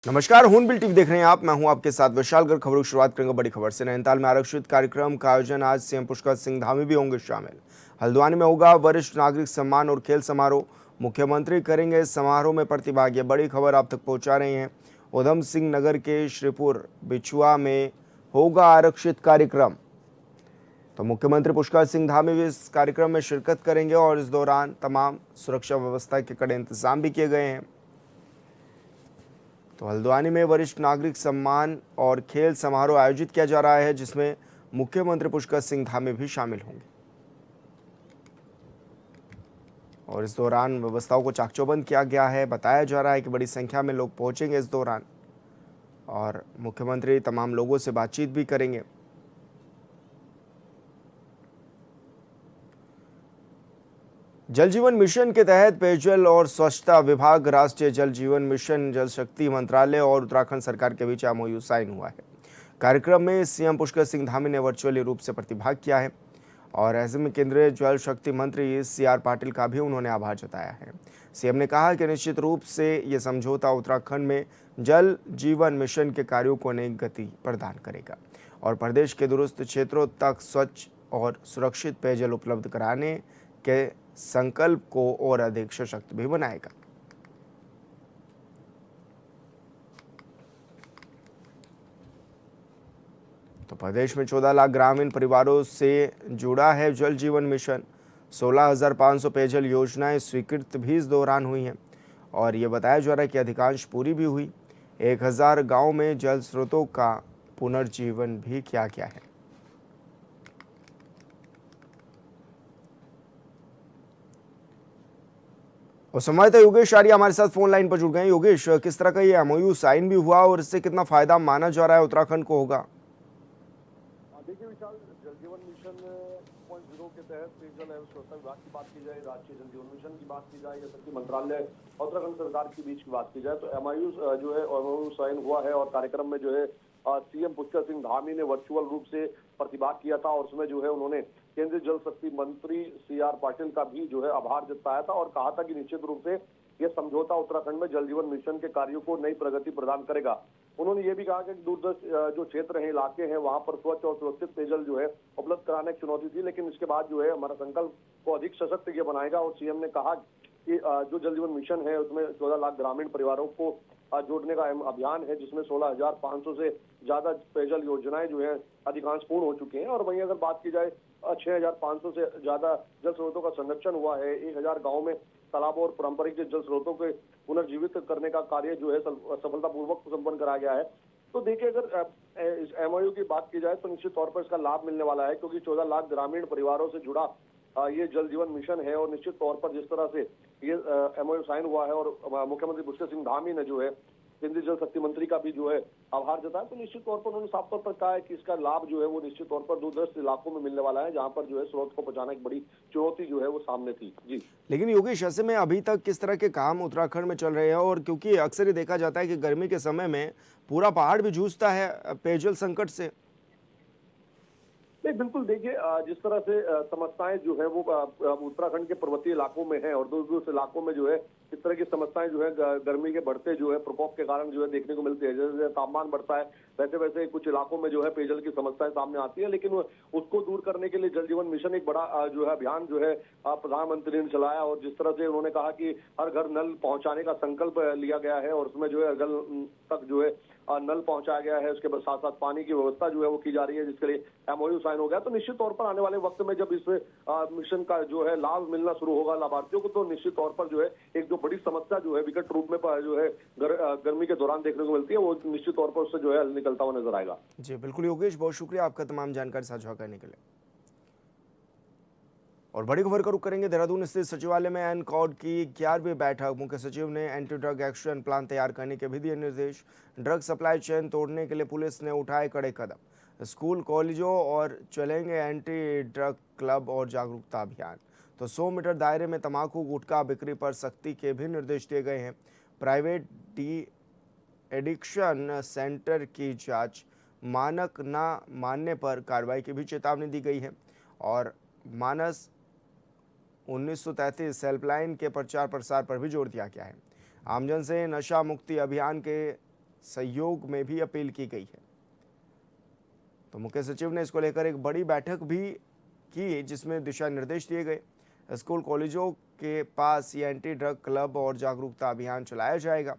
नमस्कार, हून टीवी देख रहे हैं आप। मैं हूं आपके साथ विशालगढ़। खबरों की शुरुआत करेंगे बड़ी खबर से। नैनीताल में आरक्षित कार्यक्रम का आयोजन आज सीएम पुष्कर सिंह धामी भी होंगे शामिल। हल्द्वानी में होगा वरिष्ठ नागरिक सम्मान और खेल समारोह। मुख्यमंत्री करेंगे इस समारोह में प्रतिभाग। ये बड़ी खबर आप तक पहुंचा रहे हैं। उधम सिंह नगर के श्रीपुर बिछुआ में होगा आरक्षित कार्यक्रम, तो मुख्यमंत्री पुष्कर सिंह धामी भी इस कार्यक्रम में शिरकत करेंगे और इस दौरान तमाम सुरक्षा व्यवस्था के कड़े इंतजाम भी किए गए हैं। तो हल्द्वानी में वरिष्ठ नागरिक सम्मान और खेल समारोह आयोजित किया जा रहा है, जिसमें मुख्यमंत्री पुष्कर सिंह धामी भी शामिल होंगे और इस दौरान व्यवस्थाओं को चाक चौबंद किया गया है। बताया जा रहा है कि बड़ी संख्या में लोग पहुंचेंगे इस दौरान और मुख्यमंत्री तमाम लोगों से बातचीत भी करेंगे। जल जीवन मिशन के तहत पेयजल और स्वच्छता विभाग, राष्ट्रीय जल जीवन मिशन, जल शक्ति मंत्रालय और उत्तराखंड सरकार के बीच एमओयू साइन हुआ है। कार्यक्रम में सीएम पुष्कर सिंह धामी ने वर्चुअली रूप से प्रतिभाग किया है और ऐसे में केंद्रीय जल शक्ति मंत्री सीआर पाटिल का भी उन्होंने आभार जताया है। सीएम ने कहा कि निश्चित रूप से ये समझौता उत्तराखंड में जल जीवन मिशन के कार्यों को नई गति प्रदान करेगा और प्रदेश के दूरस्थ क्षेत्रों तक स्वच्छ और सुरक्षित पेयजल उपलब्ध कराने के संकल्प को और अधिक सशक्त भी बनाएगा। तो प्रदेश में 14 लाख ग्रामीण परिवारों से जुड़ा है जल जीवन मिशन। 16,500 पेयजल योजनाएं स्वीकृत भी इस दौरान हुई हैं और ये बताया जा रहा है कि अधिकांश पूरी भी हुई। 1,000 गांव में जल स्रोतों का पुनर्जीवन भी किया गया है। और संवाददाता योगेश आर्य हमारे साथ फोन लाइन पर जुड़ गए हैं। योगेश, किस तरह का ये एमओयू साइन भी हुआ और इससे कितना फायदा माना जा रहा है उत्तराखंड को होगा? देखिए विशाल, जल जीवन मिशन 2.0 के तहत पेयजल एवं स्वच्छता विभाग की बात की जाए, राष्ट्रीय जल जीवन मिशन की बात की जाए या शक्ति मंत्रालय और उत्तराखंड सरकार के बीच की बात की जाए, तो एमओयू जो है एमओयू साइन हुआ है। और कार्यक्रम में जो है सीएम पुष्कर सिंह धामी ने वर्चुअल रूप से प्रतिभाग किया था और उसमें जो है उन्होंने केंद्रीय जल शक्ति मंत्री सीआर पाटिल का भी जो है आभार जताया था और कहा था कि निश्चित रूप से यह समझौता उत्तराखंड में जल जीवन मिशन के कार्यों को नई प्रगति प्रदान करेगा। उन्होंने ये भी कहा कि दूरदर्श जो क्षेत्र है, इलाके हैं, वहां पर स्वच्छ और सुरक्षित पेयजल जो है उपलब्ध कराने की चुनौती थी, लेकिन इसके बाद जो है हमारा संकल्प को अधिक सशक्त ये बनाएगा। और सीएम ने कहा कि जो जल जीवन मिशन है उसमें 14 लाख ग्रामीण परिवारों को जोड़ने का अभियान है, जिसमें 16,500 से ज्यादा पेयजल योजनाएं जो है अधिकांश पूर्ण हो चुके हैं। और वहीं अगर बात की जाए 6,500 से ज्यादा जल स्रोतों का संरक्षण हुआ है। 1,000 गाँव में तालाबों और पारंपरिक जल स्रोतों के पुनर्जीवित करने का कार्य जो है सफलतापूर्वक संपन्न कराया गया है। तो देखिए, अगर इस एमओयू की बात की जाए तो निश्चित तौर पर इसका लाभ मिलने वाला है, क्योंकि 14 लाख ग्रामीण परिवारों से जुड़ा ये जल जीवन मिशन है। और निश्चित तौर पर जिस तरह से ये एमओयू साइन हुआ है और मुख्यमंत्री पुष्कर सिंह धामी ने जो है केंद्रीय जल शक्ति मंत्री का भी जो है आभार जताया, तो निश्चित तौर पर उन्होंने साफ तौर पर कहा है कि इसका लाभ जो है वो निश्चित तौर पर दूरदर्श इलाकों में मिलने वाला है, जहां पर जो है स्रोत को पहुंचाना एक बड़ी चुनौती जो है वो सामने थी। जी, लेकिन योगेश, ऐसे में अभी तक किस तरह के काम उत्तराखंड में चल रहे हैं? और क्योंकि अक्सर ही देखा जाता है कि गर्मी के समय में पूरा पहाड़ भी जूझता है पेयजल संकट से। नहीं, बिल्कुल। देखिए, जिस तरह से समस्याएं जो है वो उत्तराखंड के पर्वतीय इलाकों में है और दूर दूर से इलाकों में जो है इस तरह की समस्याएं जो है गर्मी के बढ़ते जो है प्रकोप के कारण जो है देखने को मिलती है। जैसे जैसे तापमान बढ़ता है वैसे वैसे कुछ इलाकों में जो है पेयजल की समस्याएं सामने आती है, लेकिन उसको दूर करने के लिए जल जीवन मिशन एक बड़ा जो है अभियान जो है प्रधानमंत्री ने चलाया। और जिस तरह से उन्होंने कहा कि हर घर नल पहुंचाने का संकल्प लिया गया है और उसमें जो है घर तक जो है नल पहुंचाया गया है। उसके साथ साथ पानी की व्यवस्था जो है वो की जा रही है, जिसके लिए एमओयू साइन हो गया। तो निश्चित तौर पर आने वाले वक्त में जब इस मिशन का जो है लाभ मिलना शुरू होगा लाभार्थियों को, तो निश्चित तौर पर जो है एक जो बड़ी समस्या जो है विकट रूप में जो है गर्मी के दौरान देखने को मिलती है, वो निश्चित तौर पर उससे जो है निकलता हुआ नजर आएगा। जी बिल्कुल योगेश, बहुत शुक्रिया आपका तमाम जानकारी साझा करने के लिए। और बड़ी खबर का रुख करेंगे देहरादून स्थित सचिवालय में एनकॉड की 11वीं बैठक। मुख्य सचिव ने एंटी ड्रग एक्शन प्लान तैयार करने के भी दिए निर्देश। ड्रग सप्लाई चेन तोड़ने के लिए पुलिस ने उठाए कड़े कदम। स्कूल कॉलेजों और चलेंगे एंटी ड्रग क्लब और जागरूकता अभियान। तो 100 मीटर दायरे में तंबाकू गुटखा बिक्री पर सख्ती के भी निर्देश दिए गए हैं। प्राइवेट डी एडिक्शन सेंटर की जांच, मानक न मानने पर कार्रवाई की भी चेतावनी दी गई है। और मानस 1933 हेल्पलाइन के प्रचार प्रसार पर भी जोर दिया गया है। आमजन से नशा मुक्ति अभियान के सहयोग में भी अपील की गई है। तो मुख्य सचिव ने इसको लेकर एक बड़ी बैठक भी की, जिसमें दिशा निर्देश दिए गए। स्कूल कॉलेजों के पास ये एंटी ड्रग क्लब और जागरूकता अभियान चलाया जाएगा।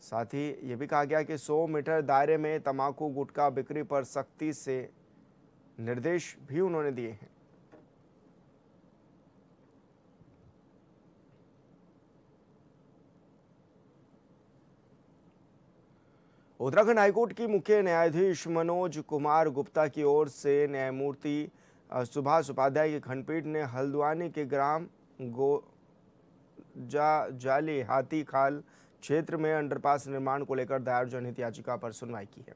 साथ ही ये भी कहा गया कि 100 मीटर दायरे में तंबाकू गुटखा बिक्री पर सख्ती से निर्देश भी उन्होंने दिए हैं। उत्तराखंड हाईकोर्ट की मुख्य न्यायाधीश मनोज कुमार गुप्ता की ओर से न्यायमूर्ति सुभाष उपाध्याय की खंडपीठ ने हल्द्वानी के ग्राम जाली हाथी खाल क्षेत्र में अंडरपास निर्माण को लेकर दायर जनहित याचिका पर सुनवाई की है।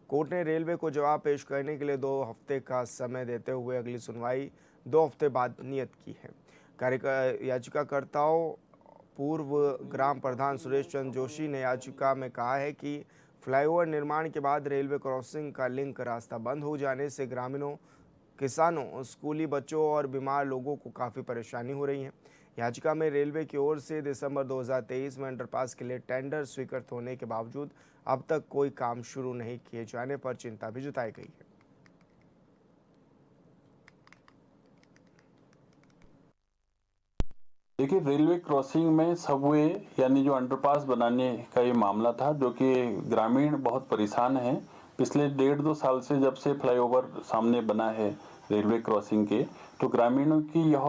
कोर्ट ने रेलवे को जवाब पेश करने के लिए 2 हफ्ते का समय देते हुए अगली सुनवाई 2 हफ्ते बाद नियत की है। याचिकाकर्ताओं पूर्व ग्राम प्रधान सुरेश चंद्र जोशी ने याचिका में कहा है कि फ्लाईओवर निर्माण के बाद रेलवे क्रॉसिंग का लिंक रास्ता बंद हो जाने से ग्रामीणों, किसानों, स्कूली बच्चों और बीमार लोगों को काफ़ी परेशानी हो रही है। याचिका में रेलवे की ओर से दिसंबर 2023 में अंडरपास के लिए टेंडर स्वीकृत होने के बावजूद अब तक कोई काम शुरू नहीं किए जाने पर चिंता भी जताई गई है। देखिए, रेलवे क्रॉसिंग में सबवे यानी जो अंडरपास बनाने का ये मामला था, जो कि ग्रामीण बहुत परेशान हैं। पिछले 1.5-2 साल से जब से फ्लाईओवर सामने बना है रेलवे क्रॉसिंग के, तो ग्रामीणों की यह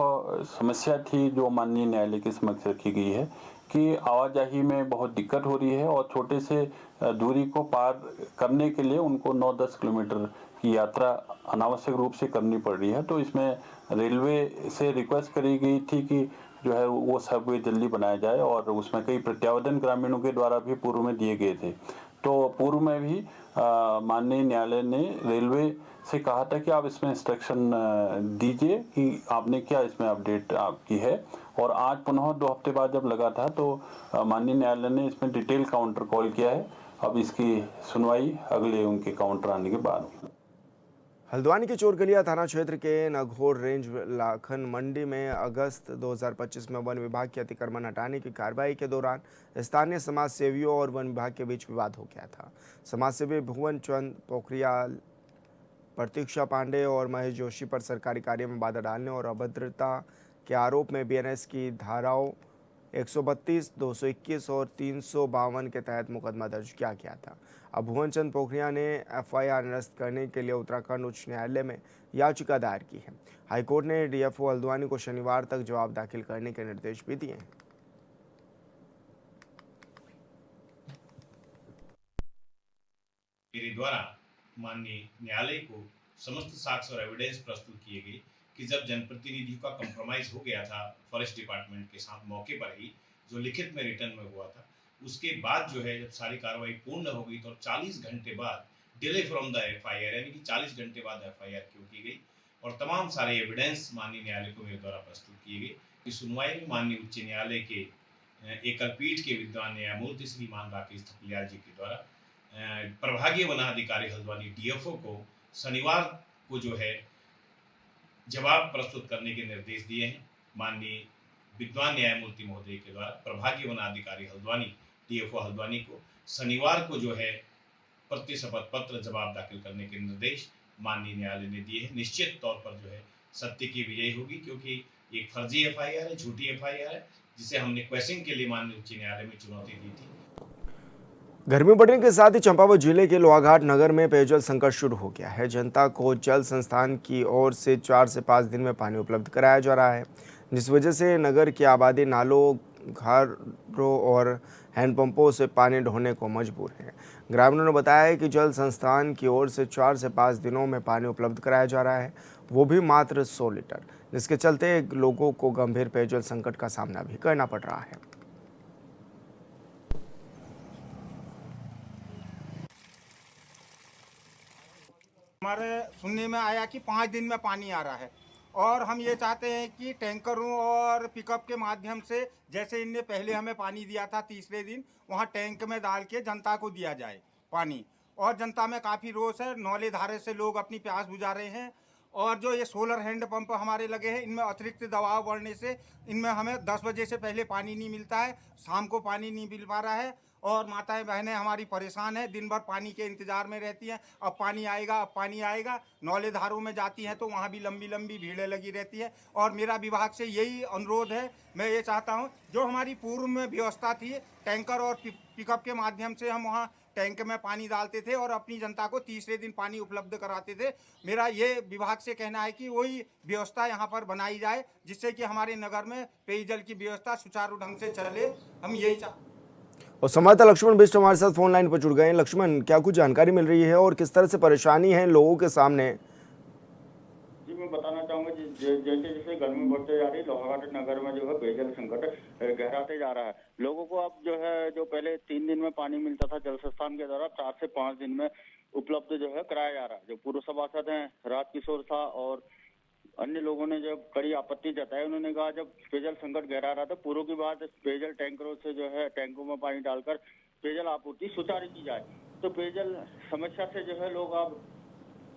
समस्या थी जो माननीय न्यायालय के समक्ष रखी गई है कि आवाजाही में बहुत दिक्कत हो रही है और छोटे से दूरी को पार करने के लिए उनको 9-10 किलोमीटर की यात्रा अनावश्यक रूप से करनी पड़ रही है। तो इसमें रेलवे से रिक्वेस्ट करी गई थी कि जो है वो सबवे जल्दी बनाया जाए और उसमें कई प्रत्यावेदन ग्रामीणों के द्वारा भी पूर्व में दिए गए थे। तो पूर्व में भी माननीय न्यायालय ने रेलवे से कहा था कि आप इसमें इंस्ट्रक्शन दीजिए कि आपने क्या इसमें अपडेट आपकी है। और आज पुनः 2 हफ्ते बाद जब लगा था तो माननीय न्यायालय ने इसमें डिटेल काउंटर कॉल किया है। अब इसकी सुनवाई अगले उनके काउंटर आने के बाद होगी। हल्द्वानी के चोरगलिया थाना क्षेत्र के नघोर रेंज लाखन मंडी में अगस्त 2025 में वन विभाग के अतिक्रमण हटाने की कार्रवाई के दौरान स्थानीय समाज सेवियों और वन विभाग के बीच विवाद हो गया था। समाज सेवी भुवन चंद पोखरियाल, प्रतीक्षा पांडे और महेश जोशी पर सरकारी कार्य में बाधा डालने और अभद्रता के आरोप में बीएनएस की धाराओं 132, 221 और 352 के तहत मुकदमा दर्ज किया गया था। अब भुवन चंद पोखरिया ने एफआईआर निरस्त करने के लिए उत्तराखंड उच्च न्यायालय में याचिका दायर की है। हाईकोर्ट ने डीएफओ हल्द्वानी को शनिवार तक जवाब दाखिल करने के निर्देश भी दिए हैं। मेरे द्वारा माननीय न्यायालय को समस्त साक्ष्य और एविडेंस प्रस्तुत किए गए कि जब जनप्रतिनिधियों का कंप्रोमाइज हो गया था फॉरेस्ट डिपार्टमेंट के साथ मौके पर ही, जो लिखित में रिटर्न में हुआ था, उसके बाद जो है जब सारी कार्रवाई पूर्ण हो गई तो 40 घंटे बाद डिले फ्रॉम द एफआईआर, यानी कि 40 घंटे बाद एफआईआर क्यों की गई और तमाम सारे एविडेंस माननीय न्यायालय को मेरे द्वारा प्रस्तुत किए गए। इस सुनवाई में माननीय उच्च न्यायालय के एकल पीठ के विद्वान न्यायमूर्ति श्रीमान राकेश थपलियाल जी के द्वारा प्रभागीय वनाधिकारी हल्द्वानी डीएफओ को शनिवार को जो है जवाब प्रस्तुत करने के निर्देश दिए हैं। माननीय विद्वान न्यायमूर्ति महोदय के द्वारा प्रभागीय वनाधिकारी हल्द्वानी डीएफओ हल्द्वानी को शनिवार को जो है प्रतिशपथ पत्र जवाब दाखिल करने के निर्देश माननीय न्यायालय ने दिए हैं। निश्चित तौर पर जो है सत्य की विजय होगी, क्योंकि एक फर्जी एफआईआर है, झूठी एफआईआर है, जिसे हमने क्वेश्चन के लिए माननीय उच्च न्यायालय में चुनौती दी थी। गर्मी बढ़ने के साथ ही चंपावत जिले के लोहाघाट नगर में पेयजल संकट शुरू हो गया है। जनता को जल संस्थान की ओर से 4 से 5 दिन में पानी उपलब्ध कराया जा रहा है, जिस वजह से नगर की आबादी नालों, घरों और हैंडपंपों से पानी ढोने को मजबूर है। ग्रामीणों ने बताया है कि जल संस्थान की ओर से 4 से 5 दिनों में पानी उपलब्ध कराया जा रहा है, वो भी मात्र 100 लीटर, जिसके चलते लोगों को गंभीर पेयजल संकट का सामना भी करना पड़ रहा है। हमारे सुनने में आया कि 5 दिन में पानी आ रहा है और हम ये चाहते हैं कि टैंकरों और पिकअप के माध्यम से, जैसे इनने पहले हमें पानी दिया था तीसरे दिन, वहाँ टैंक में डाल के जनता को दिया जाए पानी। और जनता में काफ़ी रोष है, नौले धारे से लोग अपनी प्यास बुझा रहे हैं। और जो ये सोलर हैंड पंप हमारे लगे हैं, इनमें अतिरिक्त दबाव बढ़ने से इनमें हमें 10 बजे से पहले पानी नहीं मिलता है, शाम को पानी नहीं मिल पा रहा है और माताएं बहनें हमारी परेशान हैं, दिन भर पानी के इंतजार में रहती हैं। अब पानी आएगा, अब पानी आएगा। नौले धारों में जाती हैं तो वहाँ भी लंबी लंबी भीड़ें लगी रहती है। और मेरा विभाग से यही अनुरोध है, मैं ये चाहता हूँ जो हमारी पूर्व में व्यवस्था थी, टैंकर और पिकअप के माध्यम से हम वहाँ टैंक में पानी डालते थे और अपनी जनता को तीसरे दिन पानी उपलब्ध कराते थे। मेरा ये विभाग से कहना है कि वही व्यवस्था यहाँ पर बनाई जाए, जिससे कि हमारे नगर में पेयजल की व्यवस्था सुचारू ढंग से चले। हम यही और संवाददाता लक्ष्मण बिष्ट हमारे साथ फोन लाइन पर जुड़ गए हैं। लक्ष्मण, क्या कुछ जानकारी मिल रही है और किस तरह से परेशानी है लोगों के सामने? जी, मैं बताना चाहूंगा जैसे जैसे गर्मी बढ़ते जा रही है, लोहाघाट नगर में जो है पेयजल संकट गहराते जा रहा है। लोगों को अब जो है, जो पहले 3 दिन में पानी मिलता था जल संस्थान के द्वारा, 4 से 5 दिन में उपलब्ध जो है कराया जा रहा है। जो पूर्व सभासद हैं राजकिशोर शाह और अन्य लोगों ने जब कड़ी आपत्ति जताई, उन्होंने कहा जब पेयजल संकट गहरा रहा था, पूर्व की बात पेयजल टैंकरों से जो है टैंकों में पानी डालकर पेयजल आपूर्ति सुचारू की जाए। तो पेयजल समस्या से जो है लोग अब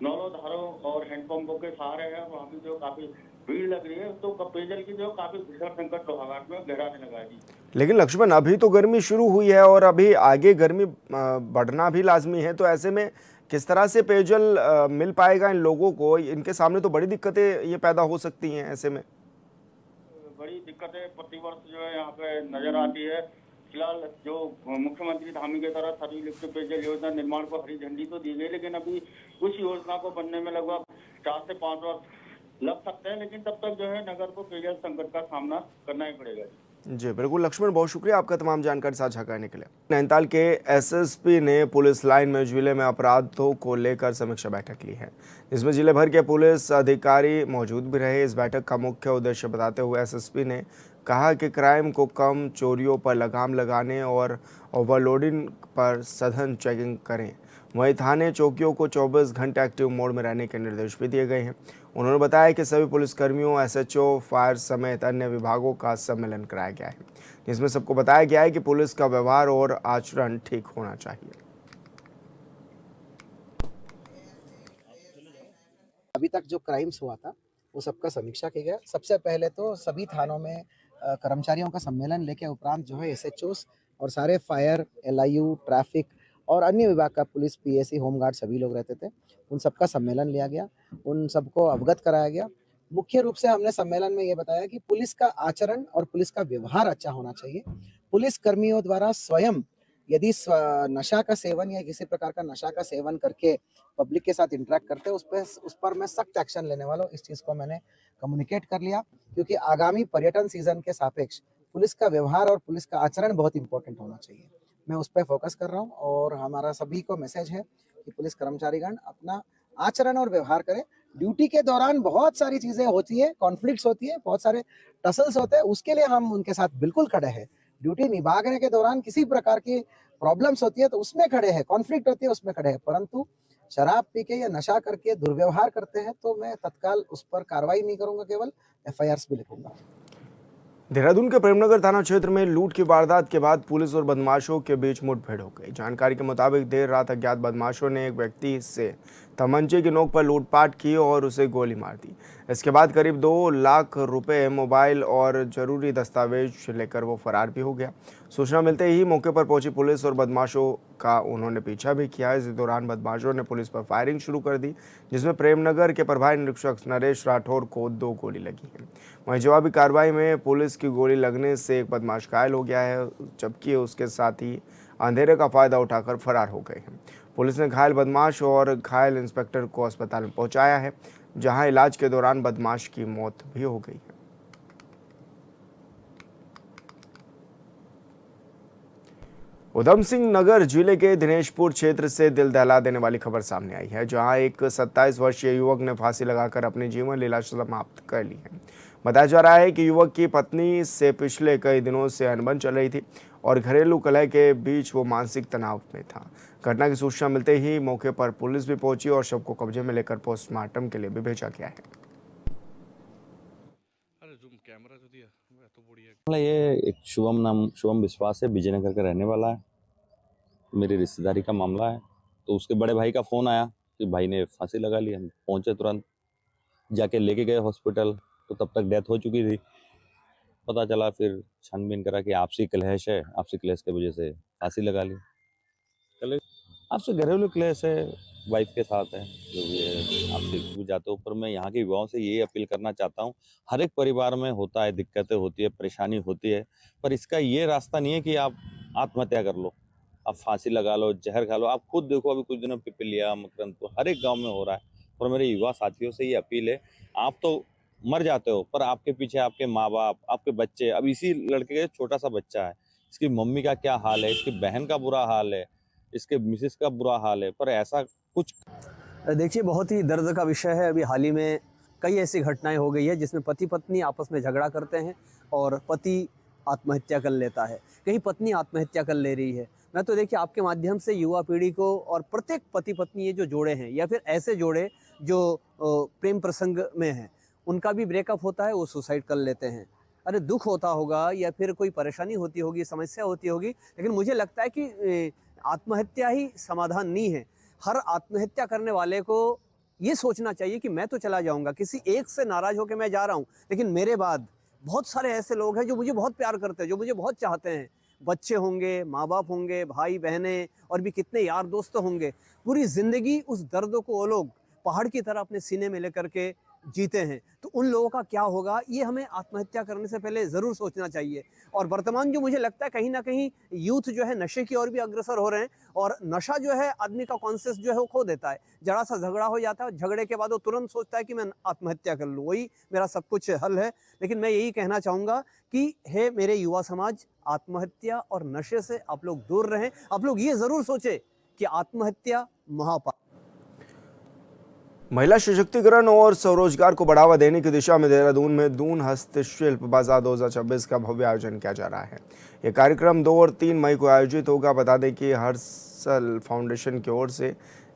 नौलों धारों और हैंडपंपों के सहारे हैं, वहाँ भी जो काफी भीड़ लग रही है। तो पेयजल की जो काफी भीषण संकट लोहाघाट में गहराने लगा है जी। लेकिन लक्ष्मण, अभी तो गर्मी शुरू हुई है और अभी आगे गर्मी बढ़ना भी लाजमी है, तो ऐसे में किस तरह से पेयजल मिल पाएगा इन लोगों को? इनके सामने तो बड़ी दिक्कतें ये पैदा हो सकती हैं। ऐसे में बड़ी दिक्कतें प्रतिवर्ष जो है यहाँ पे नजर आती है। फिलहाल जो मुख्यमंत्री धामी के तरफ सभी लिफ्ट पेयजल योजना निर्माण को हरी झंडी तो दी गई, लेकिन अभी उस योजना को बनने में लगभग 4 से 5 वर्ष लग सकते हैं। लेकिन तब तक जो है नगर को पेयजल संकट का सामना करना ही पड़ेगा। जी बिल्कुल लक्ष्मण, बहुत शुक्रिया आपका तमाम जानकारी साझा करने के लिए। नैनीताल के एसएसपी ने पुलिस लाइन में जिले में अपराधों को लेकर समीक्षा बैठक ली है, जिसमें जिले भर के पुलिस अधिकारी मौजूद भी रहे। इस बैठक का मुख्य उद्देश्य बताते हुए एसएसपी ने कहा कि क्राइम को कम, चोरियों पर लगाम लगाने और ओवरलोडिंग पर सघन चेकिंग करें। वहीं थाने चौकियों को 24 घंटे एक्टिव मोड में रहने के निर्देश भी दिए गए हैं। उन्होंने बताया कि सभी पुलिसकर्मियों, एसएचओ, फायर समेत अन्य विभागों का सम्मेलन कराया गया है, जिसमें सबको बताया गया है कि पुलिस का व्यवहार और आचरण ठीक होना चाहिए। अभी तक जो क्राइम्स हुआ था वो सबका समीक्षा किया गया। सबसे पहले तो सभी थानों में कर्मचारियों का सम्मेलन लेके उपरांत जो है एसएचओस और सारे फायर, एलआईयू, ट्रैफिक और अन्य विभाग का पुलिस, पीएसी, होमगार्ड सभी लोग रहते थे, उन सबका सम्मेलन लिया गया, उन सबको अवगत कराया गया। मुख्य रूप से हमने सम्मेलन में ये बताया कि पुलिस का आचरण और पुलिस का व्यवहार अच्छा होना चाहिए। पुलिस कर्मियों द्वारा स्वयं यदि नशा का सेवन या किसी प्रकार का नशा का सेवन करके पब्लिक के साथ इंटरेक्ट करते हैं, उस पर मैं सख्त एक्शन लेने वाला हूँ। इस चीज़ को मैंने कम्युनिकेट कर लिया, क्योंकि आगामी पर्यटन सीजन के सापेक्ष पुलिस का व्यवहार और पुलिस का आचरण बहुत इंपॉर्टेंट होना चाहिए। मैं उस पर फोकस कर रहा हूँ और हमारा सभी को मैसेज है कि पुलिस कर्मचारीगण अपना आचरण और व्यवहार करें। ड्यूटी के दौरान बहुत सारी चीजें होती है, कॉन्फ्लिक्ट्स होती है, बहुत सारे टसल्स होते हैं, उसके लिए हम उनके साथ बिल्कुल खड़े हैं। ड्यूटी निभाने के दौरान किसी प्रकार की प्रॉब्लम्स होती है तो उसमें खड़े हैं, कॉन्फ्लिक्ट होती है उसमें खड़े हैं, परंतु शराब पी के या नशा करके दुर्व्यवहार करते हैं तो मैं तत्काल उस पर कार्रवाई नहीं करूंगा, केवल एफआईआर भी लिखूंगा। देहरादून के प्रेमनगर थाना क्षेत्र में लूट की वारदात के बाद पुलिस और बदमाशों के बीच मुठभेड़ हो गई। जानकारी के मुताबिक देर रात अज्ञात बदमाशों ने एक व्यक्ति से तमंचे की नोक पर लूटपाट की और उसे गोली मार दी। इसके बाद करीब 2 लाख रुपए, मोबाइल और जरूरी दस्तावेज लेकर वो फरार भी हो गया। सूचना मिलते ही मौके पर पहुंची पुलिस और बदमाशों का उन्होंने पीछा भी किया। इस दौरान बदमाशों ने पुलिस पर फायरिंग शुरू कर दी, जिसमें प्रेमनगर के प्रभारी निरीक्षक नरेश राठौर को 2 गोली लगी है। वहीं जवाबी कार्रवाई में पुलिस की गोली लगने से एक बदमाश घायल हो गया है, जबकि उसके साथी अंधेरे का फायदा उठाकर फरार हो गए हैं। पुलिस ने घायल बदमाश और घायल इंस्पेक्टर को अस्पताल में पहुंचाया है, जहां इलाज के दौरान बदमाश की मौत भी हो गई है। उधम सिंह नगर जिले के दिनेशपुर क्षेत्र से दिल दहला देने वाली खबर सामने आई है, जहां एक 27 वर्षीय युवक ने फांसी लगाकर अपनी जीवन लीला समाप्त कर ली है। बताया जा रहा है कि युवक की पत्नी से पिछले कई दिनों से अनबन चल रही थी और घरेलू कलह के बीच वो मानसिक तनाव में था। घटना की सूचना मिलते ही मौके पर पुलिस भी पहुंची और शव को कब्जे में लेकर पोस्टमार्टम के लिए भी भेजा गया है। ये एक शुभम विश्वास है, विजयनगर का रहने वाला है। मेरी रिश्तेदारी का मामला है, तो उसके बड़े भाई का फ़ोन आया कि भाई ने फांसी लगा ली। हम पहुंचे, तुरंत जाके लेके गए हॉस्पिटल, तो तब तक डेथ हो चुकी थी। पता चला फिर छानबीन करा कि आपसी कलह है, आपसी कलह की वजह से फांसी लगा ली। चलो आपसे घरेलू क्लेश है, वाइफ के साथ है, जो भी है आपसे भी जाते हो, पर मैं यहाँ के युवाओं से यही अपील करना चाहता हूँ। हर एक परिवार में होता है, दिक्कतें होती है, परेशानी होती है, पर इसका ये रास्ता नहीं है कि आप आत्महत्या कर लो, आप फांसी लगा लो, जहर खा लो। आप खुद देखो, अभी कुछ दिनों पिपलिया, मकरंदपुर, हर एक गांव में हो रहा है। और मेरे युवा साथियों से ये अपील है, आप तो मर जाते हो, पर आपके पीछे आपके माँ बाप, आपके बच्चे, अब इसी लड़के का छोटा सा बच्चा है, इसकी मम्मी का क्या हाल है, इसकी बहन का बुरा हाल है, इसके मिसेस का बुरा हाल है, पर ऐसा कुछ। देखिए, बहुत ही दर्द का विषय है। अभी हाल ही में कई ऐसी घटनाएं हो गई है जिसमें पति पत्नी आपस में झगड़ा करते हैं और पति आत्महत्या कर लेता है, कहीं पत्नी आत्महत्या कर ले रही है। मैं तो देखिए आपके माध्यम से युवा पीढ़ी को और प्रत्येक पति पत्नी ये जो जोड़े हैं या फिर ऐसे जोड़े जो प्रेम प्रसंग में हैं, उनका भी ब्रेकअप होता है, वो सुसाइड कर लेते हैं। अरे दुख होता होगा या फिर कोई परेशानी होती होगी, समस्या होती होगी, लेकिन मुझे लगता है कि आत्महत्या ही समाधान नहीं है। हर आत्महत्या करने वाले को ये सोचना चाहिए कि मैं तो चला जाऊंगा, किसी एक से नाराज होकर मैं जा रहा हूँ, लेकिन मेरे बाद बहुत सारे ऐसे लोग हैं जो मुझे बहुत प्यार करते हैं, जो मुझे बहुत चाहते हैं। बच्चे होंगे, माँ बाप होंगे, भाई बहनें और भी कितने यार दोस्त होंगे। पूरी ज़िंदगी उस दर्द को वो लोग पहाड़ की तरह अपने सीने में लेकर के जीते हैं, तो उन लोगों का क्या होगा, ये हमें आत्महत्या करने से पहले ज़रूर सोचना चाहिए। और वर्तमान जो मुझे लगता है कहीं ना कहीं यूथ जो है नशे की ओर भी अग्रसर हो रहे हैं, और नशा जो है आदमी का कॉन्शियस जो है वो खो देता है। जरा सा झगड़ा हो जाता है, झगड़े के बाद वो तुरंत सोचता है कि मैं आत्महत्या कर लूँ, वही मेरा सब कुछ हल है। लेकिन मैं यही कहना चाहूँगा कि हे मेरे युवा समाज, आत्महत्या और नशे से आप लोग दूर रहें। आप लोग ये ज़रूर सोचें कि आत्महत्या महापाप। महिला सशक्तिकरण और स्वरोजगार को बढ़ावा देने की दिशा में देहरादून में दून हस्तशिल्प बाजार 2026 का भव्य आयोजन किया जा रहा है। यह कार्यक्रम 2 और 3 मई को आयोजित होगा। बता दें कि हर्षल फाउंडेशन की ओर से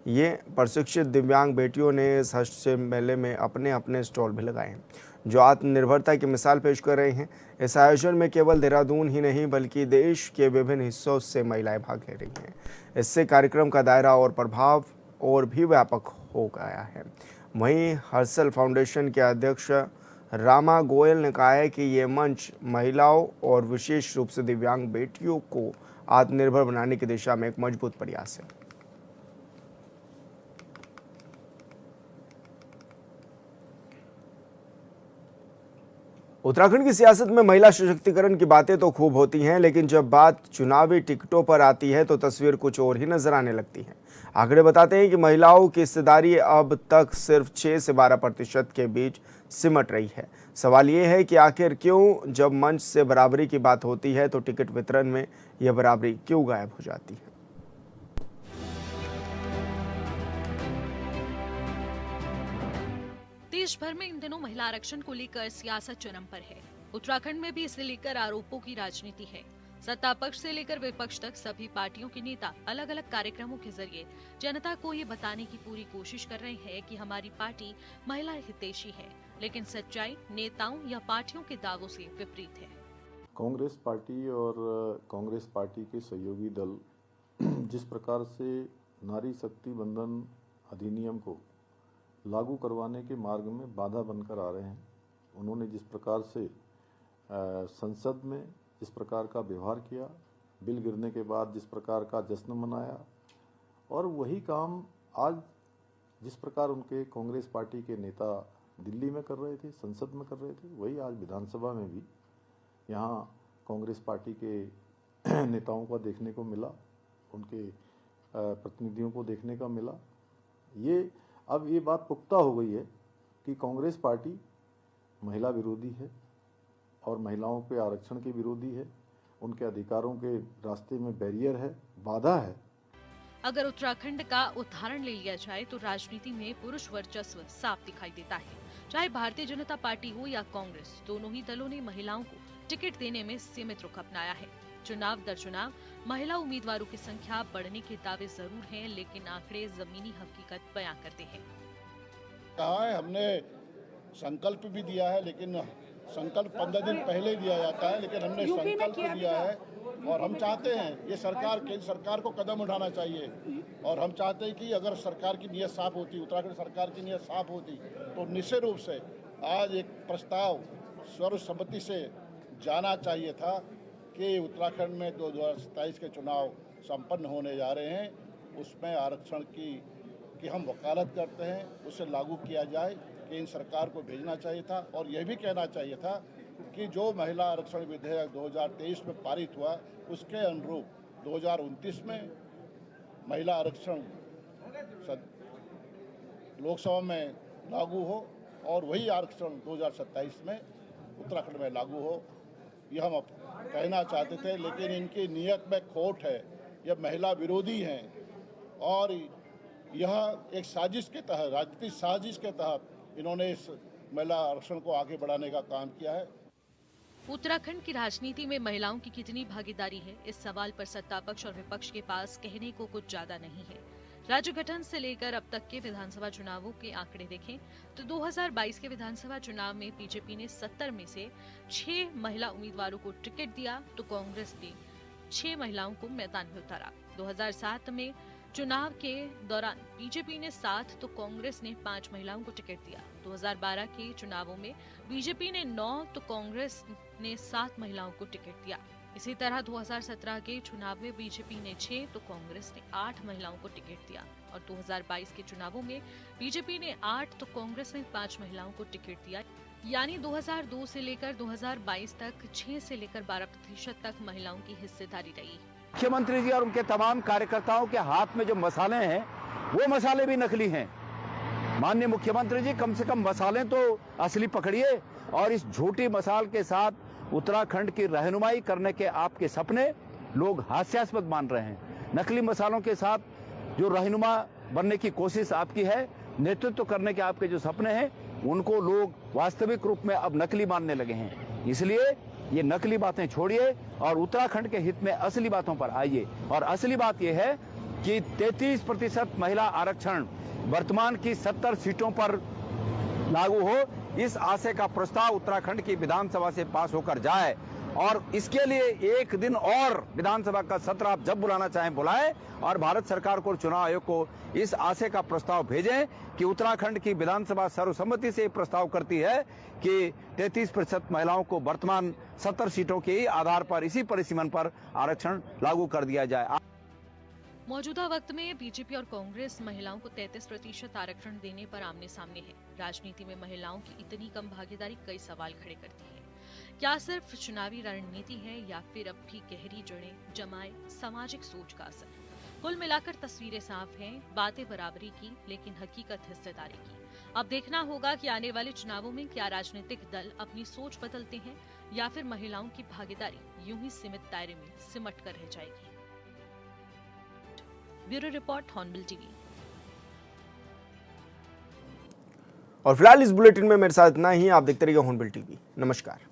ये प्रशिक्षित दिव्यांग बेटियों ने इस हस्तशिल्प मेले में अपने अपने स्टॉल भी लगाए हैं, जो आत्मनिर्भरता की मिसाल पेश कर रहे हैं। इस आयोजन में केवल देहरादून ही नहीं बल्कि देश के विभिन्न हिस्सों से महिलाएं भाग ले रही हैं। इससे कार्यक्रम का दायरा और प्रभाव और भी व्यापक हो गया है। वहीं हर्षल फाउंडेशन के अध्यक्ष रामा गोयल ने कहा है कि ये मंच महिलाओं और विशेष रूप से दिव्यांग बेटियों को आत्मनिर्भर बनाने की दिशा में एक मजबूत प्रयास है। उत्तराखंड की सियासत में महिला सशक्तिकरण की बातें तो खूब होती हैं, लेकिन जब बात चुनावी टिकटों पर आती है तो तस्वीर कुछ और ही नजर आने लगती है। आंकड़े बताते हैं कि महिलाओं की हिस्सेदारी अब तक सिर्फ 6 से 12% के बीच सिमट रही है। सवाल ये है कि आखिर क्यों जब मंच से बराबरी की बात होती है तो टिकट वितरण में यह बराबरी क्यों गायब हो जाती है। देश भर में इन दिनों महिला आरक्षण को लेकर सियासत चरम पर है। उत्तराखंड में भी इसे लेकर आरोपों की राजनीति है। सत्ता पक्ष से लेकर विपक्ष तक सभी पार्टियों के नेता अलग अलग कार्यक्रमों के जरिए जनता को ये बताने की पूरी कोशिश कर रहे हैं कि हमारी पार्टी महिला हितैषी है, लेकिन सच्चाई नेताओं या पार्टियों के दावों से विपरीत है। कांग्रेस पार्टी और कांग्रेस पार्टी के सहयोगी दल जिस प्रकार से नारी शक्ति बंधन अधिनियम को लागू करवाने के मार्ग में बाधा बनकर आ रहे हैं, उन्होंने जिस प्रकार से संसद में जिस प्रकार का व्यवहार किया, बिल गिरने के बाद जिस प्रकार का जश्न मनाया, और वही काम आज जिस प्रकार उनके कांग्रेस पार्टी के नेता दिल्ली में कर रहे थे, संसद में कर रहे थे, वही आज विधानसभा में भी यहाँ कांग्रेस पार्टी के नेताओं का देखने को मिला, उनके प्रतिनिधियों को देखने का मिला। अब ये बात पुख्ता हो गई है कि कांग्रेस पार्टी महिला विरोधी है और महिलाओं पे आरक्षण के विरोधी है, उनके अधिकारों के रास्ते में बैरियर है, बाधा है। अगर उत्तराखंड का उदाहरण ले लिया जाए तो राजनीति में पुरुष वर्चस्व साफ दिखाई देता है। चाहे भारतीय जनता पार्टी हो या कांग्रेस, दोनों ही दलों ने महिलाओं को टिकट देने में सीमित रुख अपनाया है। चुनाव दर चुनाव महिला उम्मीदवारों की संख्या बढ़ने के दावे जरूर हैं, लेकिन आंकड़े जमीनी हकीकत बयां करते हैं। कहा है हमने संकल्प भी दिया है, लेकिन संकल्प 15 दिन पहले दिया जाता है, लेकिन हमने संकल्प दिया है और हम चाहते हैं ये सरकार, केंद्र सरकार को कदम उठाना चाहिए। और हम चाहते हैं कि अगर सरकार की नीयत साफ होती, उत्तराखंड सरकार की नीयत साफ होती, तो निश्चित रूप से आज एक प्रस्ताव सर्वसम्मति से जाना चाहिए था कि उत्तराखंड में 2027 के चुनाव संपन्न होने जा रहे हैं उसमें आरक्षण की हम वकालत करते हैं, उसे लागू किया जाए कि इन सरकार को भेजना चाहिए था। और यह भी कहना चाहिए था कि जो महिला आरक्षण विधेयक 2023 में पारित हुआ उसके अनुरूप 2029 में महिला आरक्षण लोकसभा में लागू हो और वही आरक्षण 2027 में उत्तराखंड में लागू हो, यह हम कहना चाहते थे। लेकिन इनकी नीयत में खोट है, यह महिला विरोधी हैं और यह एक साजिश के तहत, राजनीतिक साजिश के तहत इन्होंने इस महिला आरक्षण को आगे बढ़ाने का काम किया है। उत्तराखंड की राजनीति में महिलाओं की कितनी भागीदारी है, इस सवाल पर सत्ता पक्ष और विपक्ष के पास कहने को कुछ ज्यादा नहीं है। राज्य गठन से लेकर अब तक के विधानसभा चुनावों के आंकड़े देखें तो 2022 के विधानसभा चुनाव में बीजेपी ने 70 में से 6 महिला उम्मीदवारों को टिकट दिया तो कांग्रेस ने 6 महिलाओं को मैदान में उतारा। 2007 में चुनाव के दौरान बीजेपी ने 7 तो कांग्रेस ने 5 महिलाओं को टिकट दिया। 2012 के चुनावों में बीजेपी ने 9 तो कांग्रेस ने 7 महिलाओं को टिकट दिया। इसी तरह 2017 के चुनाव में बीजेपी ने 6 तो कांग्रेस ने 8 महिलाओं को टिकट दिया और 2022 के चुनावों में बीजेपी ने 8 तो कांग्रेस ने 5 महिलाओं को टिकट दिया। यानी 2002 से लेकर 2022 तक 6 से लेकर 12% तक महिलाओं की हिस्सेदारी रही। मुख्यमंत्री जी और उनके तमाम कार्यकर्ताओं के हाथ में जो मसाले हैं वो मसाले भी नकली हैं। माननीय मुख्यमंत्री जी, कम से कम मसाले तो असली पकड़िए और इस झूठी मसाल के साथ उत्तराखंड की रहनुमाई करने के आपके सपने लोग हास्यास्पद मान रहे हैं। नकली मसालों के साथ जो रहनुमा बनने की कोशिश आपकी है, नेतृत्व करने के आपके जो सपने हैं, उनको लोग वास्तविक रूप में अब नकली मानने लगे हैं। इसलिए ये नकली बातें छोड़िए और उत्तराखंड के हित में असली बातों पर आइए। और असली बात यह है कि 33% महिला आरक्षण वर्तमान की 70 सीटों पर लागू हो, इस आशय का प्रस्ताव उत्तराखंड की विधानसभा से पास होकर जाए और इसके लिए एक दिन और विधानसभा का सत्र आप जब बुलाना चाहें बुलाएं और भारत सरकार को, चुनाव आयोग को इस आशय का प्रस्ताव भेजें कि उत्तराखंड की विधानसभा सर्वसम्मति से प्रस्ताव करती है कि 33% महिलाओं को वर्तमान 70 सीटों के आधार पर इसी परिसीमन पर आरक्षण लागू कर दिया जाए। मौजूदा वक्त में बीजेपी और कांग्रेस महिलाओं को 33% आरक्षण देने पर आमने सामने है। राजनीति में महिलाओं की इतनी कम भागीदारी कई सवाल खड़े करती है। क्या सिर्फ चुनावी रणनीति है या फिर अब भी गहरी जड़ें जमाए सामाजिक सोच का असर? कुल मिलाकर तस्वीरें साफ हैं, बातें बराबरी की लेकिन हकीकत हिस्सेदारी की। अब देखना होगा कि आने वाले चुनावों में क्या राजनीतिक दल अपनी सोच बदलते हैं या फिर महिलाओं की भागीदारी यूं ही सीमित दायरे में सिमट कर रह जाएगी। Bureau report, hornbill TV. और फिलहाल इस बुलेटिन में मेरे साथ इतना ही। आप देखते रहिए हॉर्नबिल टीवी। नमस्कार।